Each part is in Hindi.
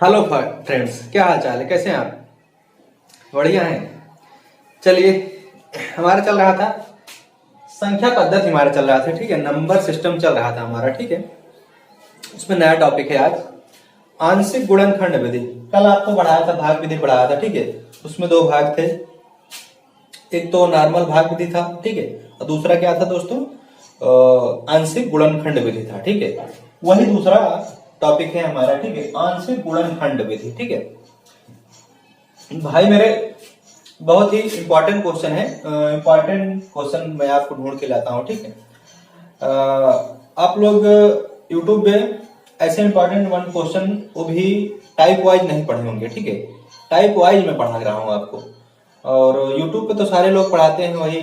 हेलो फ्रेंड्स, क्या हाल चाल है? कैसे हैं आप? बढ़िया हैं। चलिए, हमारा चल रहा था संख्या पद्धति, हमारा चल रहा था, ठीक है। नंबर सिस्टम चल रहा था हमारा, ठीक है। उसमें नया टॉपिक है आज, आंशिक गुणनखंड विधि। कल आपको पढ़ाया था, भाग विधि पढ़ाया था, ठीक है। उसमें दो भाग थे, एक तो नॉर्मल भाग विधि था, ठीक है, और दूसरा क्या था दोस्तों? आंशिक गुणनखंड विधि था, ठीक है। वही दूसरा टॉपिक है हमारा, ठीक है, आंशिक गुणनखंड विधि, ठीक है। भाई मेरे, बहुत ही इंपॉर्टेंट क्वेश्चन है। इंपॉर्टेंट क्वेश्चन मैं आपको ढूंढ के लाता हूँ, ठीक है। आप लोग यूट्यूब पे ऐसे इंपॉर्टेंट वन क्वेश्चन, वो भी टाइप वाइज नहीं पढ़े होंगे, ठीक है। टाइप वाइज में पढ़ा रहा हूँ आपको। और यूट्यूब पे तो सारे लोग पढ़ाते हैं, वही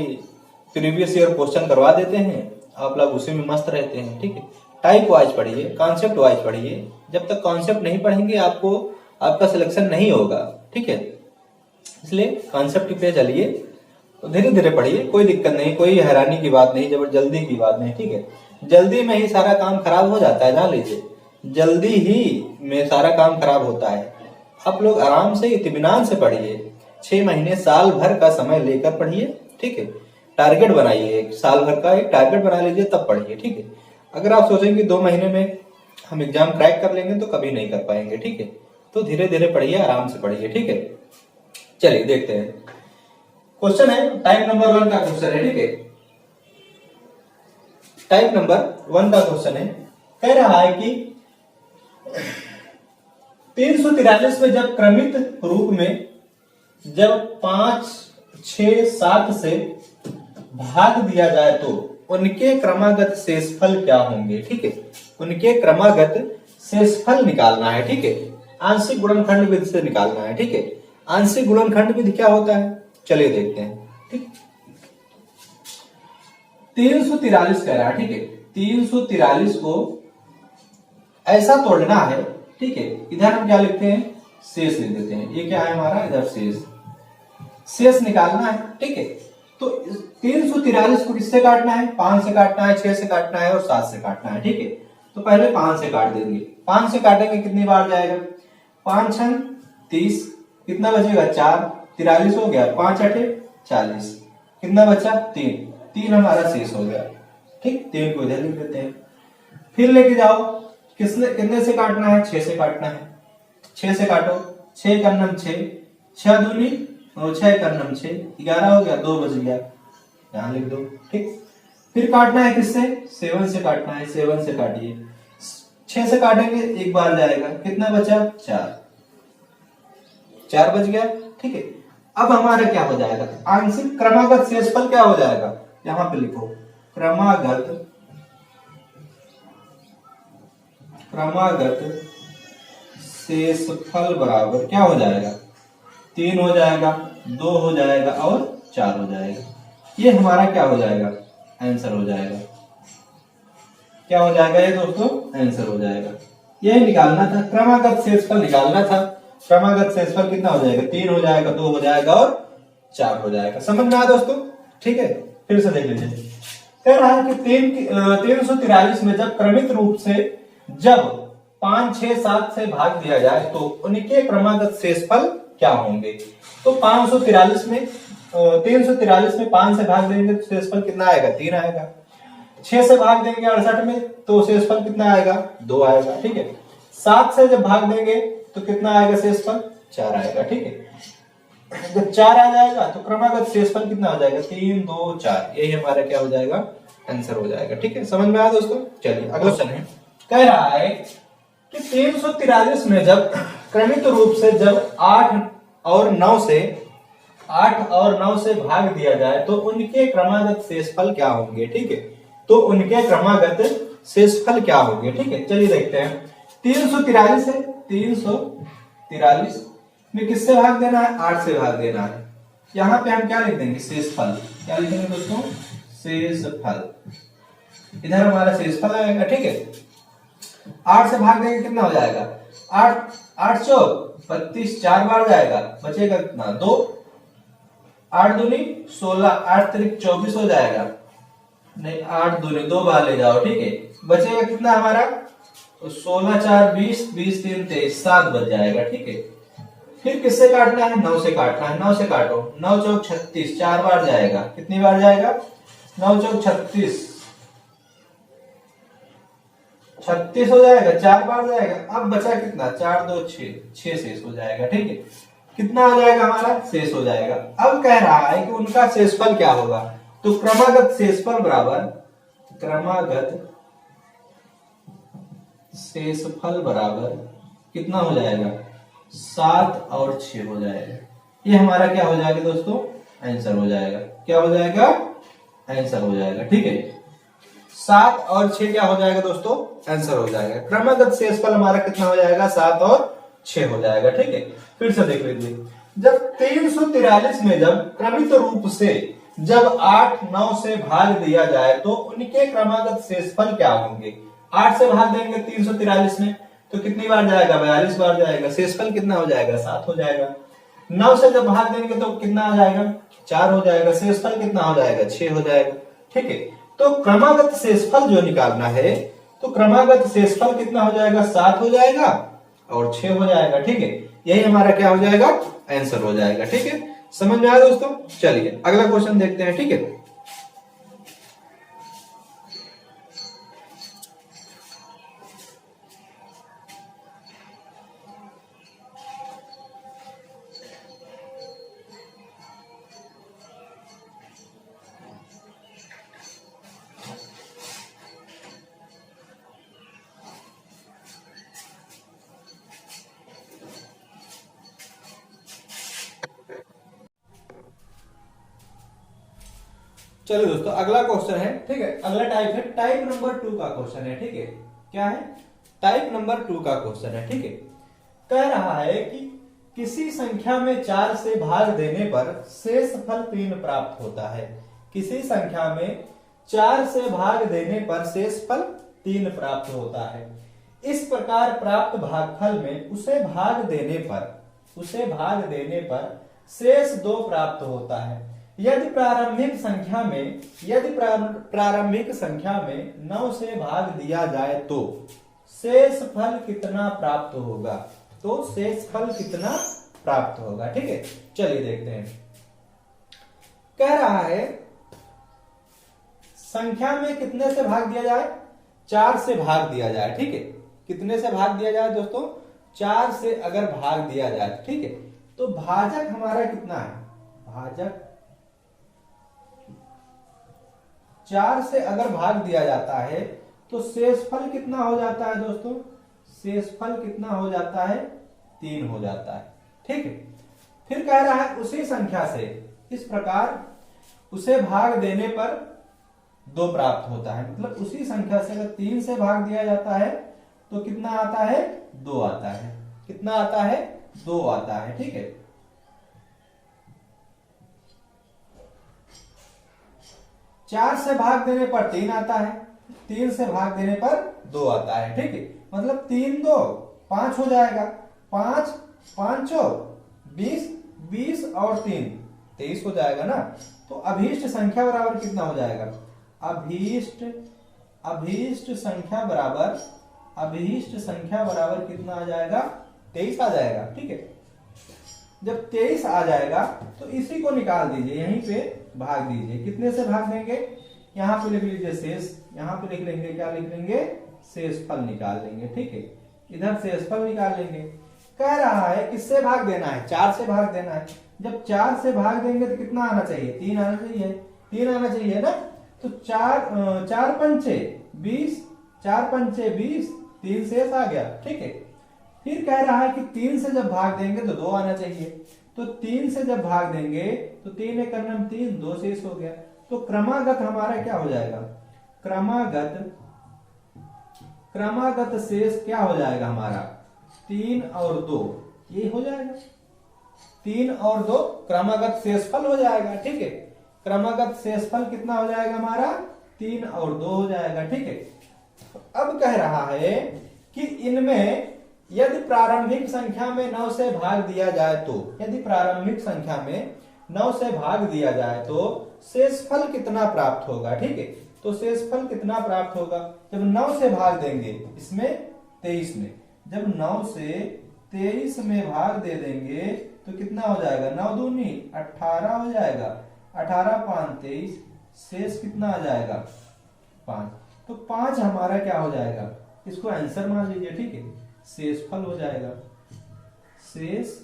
प्रीवियस ईयर क्वेश्चन करवा देते हैं, आप लोग उसी में मस्त रहते हैं, ठीक है। टाइप वाइज पढ़िए, कॉन्सेप्ट वाइज पढ़िए। जब तक कॉन्सेप्ट नहीं पढ़ेंगे आपको आपका सिलेक्शन नहीं होगा, ठीक है। इसलिए कॉन्सेप्ट पे चलिए, तो धीरे धीरे पढ़िए, कोई दिक्कत नहीं, कोई हैरानी की बात नहीं, जल्दी की बात नहीं, ठीक है। जल्दी में ही सारा काम खराब हो जाता है, जान लीजिए। जल्दी ही में सारा काम खराब होता है। आप लोग आराम से इत्मीनान से पढ़िए, 6 महीने साल भर का समय लेकर पढ़िए, ठीक है। टारगेट बनाइए, साल भर का एक टारगेट बना लीजिए, तब पढ़िए, ठीक है। अगर आप सोचेंगे 2 महीने में हम एग्जाम क्रैक कर लेंगे, तो कभी नहीं कर पाएंगे, ठीक है। तो धीरे धीरे पढ़िए, आराम से पढ़िए, ठीक है। चलिए देखते हैं। क्वेश्चन है, टाइप नंबर 1 का क्वेश्चन है, ठीक है। टाइप नंबर 1 का क्वेश्चन है, कह रहा है कि 343 में जब क्रमित रूप में जब 5, 6, 7 से भाग दिया जाए तो उनके क्रमागत शेषफल क्या होंगे, ठीक है। उनके क्रमागत शेषफल निकालना है, ठीक है। आंशिक गुणनखंड विधि से निकालना है, ठीक है। आंशिक गुणनखंड विधि क्या होता है, चलिए देखते हैं, ठीक। 343 कह रहा है, ठीक है। 343 को ऐसा तोड़ना है, ठीक है। इधर हम क्या लिखते हैं, शेष लिख देते हैं। ये क्या है हमारा, इधर शेष निकालना है, ठीक है। तो 343 को किससे काटना है? 5 से काटना है, 6 से काटना है और 7 से काटना है, ठीक है। तो पहले 5 से काट देंगे। 5 से काटेंगे, कितनी बार जाएगा? 5 छंग 30, कितना बचेगा? 4, 43 हो गया, 5 8 40, कितना बचा? 3 हमारा शेष हो गया, ठीक। 3 को इधर लिख देते हैं। फिर लेके जाओ, कितने से काटना है? 6 से काटना है। 6 से काटो, 6 कर्नम 6, 6 दूनी और 6 कर्नम 6, 11 हो गया, 2 बच गया, यहां लिख दो, ठीक। फिर काटना है किससे? 7 से काटना है, 7 से काटिए। 6 से काटेंगे, एक बार जाएगा, कितना बचा? 4 बच गया, ठीक है। अब हमारा क्या हो जाएगा? आंशिक क्रमागत शेषफल क्या हो जाएगा? यहां पे लिखो, क्रमागत शेषफल बराबर क्या हो जाएगा? 3 हो जाएगा, 2 हो जाएगा और 4 हो जाएगा। ये हमारा क्या हो जाएगा? आंसर हो जाएगा। क्या हो जाएगा ये दोस्तों? आंसर हो जाएगा। यही निकालना था, क्रमागत शेषफल निकालना था। क्रमागत शेषफल कितना हो जाएगा? 3 हो जाएगा, 2 हो जाएगा और 4 हो जाएगा। समझ में आया दोस्तों? ठीक है, फिर से देख लीजिए। कह रहा है कि 343 में जब क्रमित रूप से जब 5, 6, 7 से भाग दिया जाए तो उनके क्रमागत शेषफल क्या होंगे? तो 543 में 343 में 5 से भाग देंगे तो शेषफल कितना आएगा? 3 आएगा। 6 से भाग देंगे 68 में तो शेषफल कितना आएगा? 2 आएगा, ठीक है। 7 से जब भाग देंगे तो कितना आएगा शेषफल? 4 आएगा, ठीक है। जब 4 आ जाएगा तो क्रमागत शेषफल कितना हो जाएगा? 3, 2, 4। यही हमारा क्या हो जाएगा? आंसर हो जाएगा, ठीक है। समझ में आया दोस्तों? चलिए अगला क्वेश्चन है, कह रहा है कि 343 में जब क्रमित रूप से जब 8 और 9 से भाग दिया जाए तो उनके क्रमागत शेषफल क्या होंगे, ठीक है। तो उनके क्रमागत शेषफल क्या होंगे, ठीक है। चलिए देखते हैं। 343 है, 343 में किससे भाग देना है? 8 से भाग देना है। यहां पे हम क्या लिख देंगे? शेषफल। क्या लिखेंगे दोस्तों? शेषफल। इधर हमारा शेषफल आएगा, ठीक है। 8 से भाग देंगे, कितना हो जाएगा? 8 चौक 32, 4 बार जाएगा, बचेगा कितना? 2। 8 दूनी 16, 8 त्रिक 24 हो जाएगा। नहीं, 8 दूनी 2 बार ले जाओ, ठीक है। बचेगा कितना हमारा? तो 16 4 20, 20 3 23, 7 बच जाएगा। ठीक है, फिर किससे काटना है? 9 से काटना है। 9 से काटो, 9 चौक 36, 4 बार जाएगा। कितनी बार जाएगा? 9 चौक 36, 36 हो जाएगा, 4 बार जाएगा। अब बचा कितना? 4 2 6, 6 शेष हो जाएगा। ठीक है, कितना हो जाएगा हमारा? शेष हो जाएगा। अब कह रहा है कि उनका शेषफल क्या होगा, तो क्रमागत शेषफल बराबर, क्रमागत शेषफल बराबर कितना हो जाएगा? 7 और 6 हो जाएगा। ये हमारा क्या हो जाएगा दोस्तों? आंसर हो जाएगा। क्या हो जाएगा? आंसर हो जाएगा। ठीक है, 7 और 6 क्या हो जाएगा दोस्तों? आंसर हो जाएगा। क्रमागत शेषफल हमारा कितना हो जाएगा? 7 और 6 हो जाएगा। ठीक है, फिर से देख लीजिए, जब 343 में जब क्रमित रूप से जब 8 9 से भाग दिया जाए तो उनके क्रमागत शेषफल क्या होंगे? 8 से भाग देंगे 343 में तो कितनी बार जाएगा? 42 बार जाएगा। शेषफल कितना हो जाएगा? 7 हो जाएगा। 9 से जब भाग देंगे तो कितना आ जाएगा? 4 हो जाएगा। शेषफल कितना हो जाएगा? 6 हो जाएगा। ठीक है, तो क्रमागत शेषफल जो निकालना है, तो क्रमागत शेषफल कितना हो जाएगा? 7 हो जाएगा और 6 हो जाएगा। ठीक है, यही हमारा क्या हो जाएगा? आंसर हो जाएगा। ठीक है, समझ में आया दोस्तों? चलिए अगला क्वेश्चन देखते हैं। ठीक है, चलिए दोस्तों अगला क्वेश्चन है। ठीक है, अगला टाइप है टाइप नंबर 2 का क्वेश्चन है। ठीक है, क्या है? टाइप नंबर 2 का क्वेश्चन है। ठीक है, कह रहा है कि किसी संख्या में 4 से भाग देने पर शेषफल 3 प्राप्त होता है। किसी संख्या में 4 से भाग देने पर शेषफल 3 प्राप्त होता है। इस प्रकार प्राप्त भागफल में उसे भाग देने पर शेष 2 प्राप्त होता है। यदि प्रारंभिक संख्या में 9 से भाग दिया जाए तो शेषफल कितना प्राप्त होगा? तो शेषफल कितना प्राप्त होगा? ठीक है, चलिए देखते हैं। कह रहा है संख्या में कितने से भाग दिया जाए? 4 से भाग दिया जाए। ठीक है, कितने से भाग दिया जाए दोस्तों? 4 से अगर भाग दिया जाए। ठीक है, तो भाजक हमारा कितना है? भाजक 4 से अगर भाग दिया जाता है तो शेषफल कितना हो जाता है दोस्तों? शेषफल कितना हो जाता है? 3 हो जाता है। ठीक है, फिर कह रहा है उसी संख्या से इस प्रकार उसे भाग देने पर 2 प्राप्त होता है। मतलब उसी संख्या से अगर 3 से भाग दिया जाता है तो कितना आता है? 2 आता है। कितना आता है? 2 आता है। ठीक है, 4 से भाग देने पर 3 आता है, 3 से भाग देने पर 2 आता है। ठीक है, मतलब 3 2 5 हो जाएगा। 5 5 20, 20 और 3 23 हो जाएगा ना। तो अभीष्ट संख्या बराबर कितना हो जाएगा? अभीष्ट संख्या बराबर कितना आ जाएगा? 23 आ जाएगा। ठीक है, जब 23 आ जाएगा तो इसी को निकाल दीजिए, यहीं पे भाग दीजिए। कितने से भाग देंगे? यहां पे लिख लीजिए शेष, यहां पे लिख लेंगे, क्या लिख लेंगे? शेषफल निकाल लेंगे। ठीक है, इधर शेषफल निकाल लेंगे। कह रहा है किससे भाग देना है? 4 से भाग देना है। जब 4 से भाग देंगे तो कितना आना चाहिए? 3 आना चाहिए। 3 आना चाहिए ना। तो 4 पंचे 20, 4 पंचे 20, 3 शेष आ गया। ठीक है, फिर कह रहा है कि 3 से जब भाग देंगे तो 2 आना चाहिए। तो 3 से जब भाग देंगे तो 3 एक 3, 2 शेष हो गया। तो क्रमागत हमारा क्या हो जाएगा? क्रमागत शेष क्या हो जाएगा हमारा? 3 और 2, ये हो जाएगा। 3 और 2 क्रमागत शेषफल हो जाएगा। ठीक है, क्रमागत शेषफल कितना हो जाएगा हमारा? 3 और 2 हो जाएगा। ठीक है, अब कह रहा है कि इनमें यदि प्रारंभिक संख्या में 9 से भाग दिया जाए तो, यदि प्रारंभिक संख्या में 9 से भाग दिया जाए तो शेषफल कितना प्राप्त होगा? ठीक है, तो शेषफल कितना प्राप्त होगा? जब 9 से भाग देंगे, इसमें 23 में। जब 9 से 23 में भाग दे देंगे तो कितना हो जाएगा, 9 दूनी 18 हो जाएगा, 18 5 23, शेष कितना आ जाएगा 5। तो 5 हमारा क्या हो जाएगा, इसको आंसर मान लीजिए, ठीक है, शेष फल हो जाएगा, शेष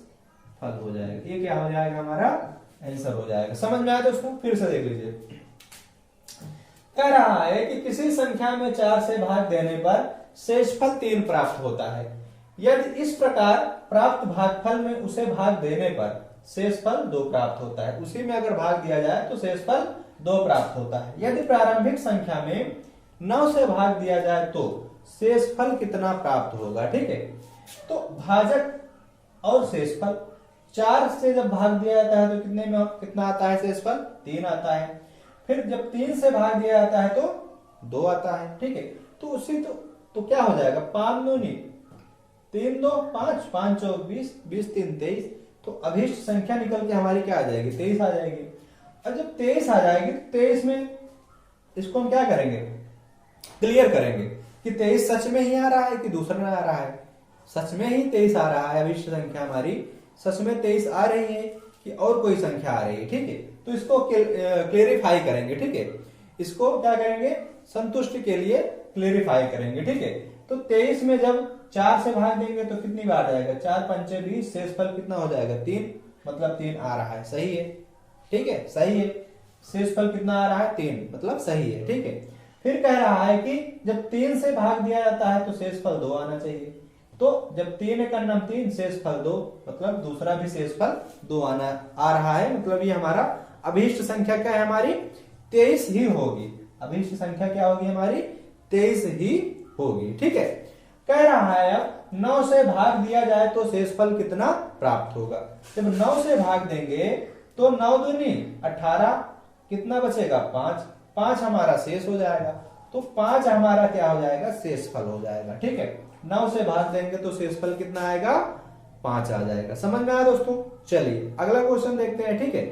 फल हो जाएगा, ये क्या हो जाएगा हमारा आंसर हो जाएगा। समझ में आया दोस्तों, फिर से देख लीजिए। कह रहा है कि किसी संख्या में 4 से भाग देने पर शेषफल 3 प्राप्त होता है। यदि इस प्रकार प्राप्त भागफल में उसे भाग देने पर शेषफल 2 प्राप्त होता है। उसी में अगर भाग दिया जाए तो शेषफल 2 प्राप्त होता है। यदि प्रारंभिक संख्या में 9 से भाग दिया जाए तो शेषफल कितना प्राप्त होगा, ठीक है। तो भाजक और शेषफल 4 से जब भाग दिया जाता है तो कितने में कितना आता है, शेषफल 3 आता है। फिर जब 3 से भाग दिया जाता है तो 2 आता है, ठीक है। तो उसी तो क्या हो जाएगा, 5 दूनी 3 2 5, 5 चौक 20, 20 3 23। तो अभीष्ट संख्या निकल के हमारी क्या आ जाएगी, 23 आ जाएगी। और जब 23 आ जाएगी तो 23 में इसको हम क्या करेंगे, क्लियर करेंगे कि 23 सच में ही आ रहा है कि दूसरा में आ रहा है। सच में ही 23 आ रहा है, अभीष्ट संख्या हमारी सच में 23 आ रही है कि और कोई संख्या आ रही है, ठीक है। तो इसको क्लेरिफाई करेंगे, ठीक है। इसको क्या करेंगे, संतुष्टि के लिए क्लेरिफाई करेंगे, ठीक है। तो 23 में जब 4 से भाग देंगे तो कितनी बार जाएगा, 4 पंचे 20, शेषफल कितना हो जाएगा 3, मतलब 3 आ रहा है, सही है, ठीक है, सही है। शेषफल कितना आ रहा है 3, मतलब सही है, ठीक है। फिर कह रहा है कि जब 3 से भाग दिया जाता है तो शेषफल 2 आना चाहिए। तो जब 3 का नाम 3, शेषफल 2, मतलब दूसरा भी शेषफल 2 आ रहा है। मतलब ये हमारा अभीष्ट संख्या क्या है, हमारी 23 ही होगी। अभीष्ट संख्या क्या होगी हमारी, 23 ही होगी, ठीक है। कह रहा है अब 9 से भाग दिया जाए तो शेषफल कितना प्राप्त होगा। जब 9 से भाग देंगे तो 9 दूनी 18, कितना बचेगा 5, 5 हमारा शेष हो जाएगा। तो 5 हमारा क्या हो जाएगा, शेषफल हो जाएगा, ठीक है। 9 से भाग देंगे तो शेषफल कितना आएगा, 5 आ जाएगा। समझ में आया दोस्तों। चलिए अगला क्वेश्चन देखते हैं, ठीक है।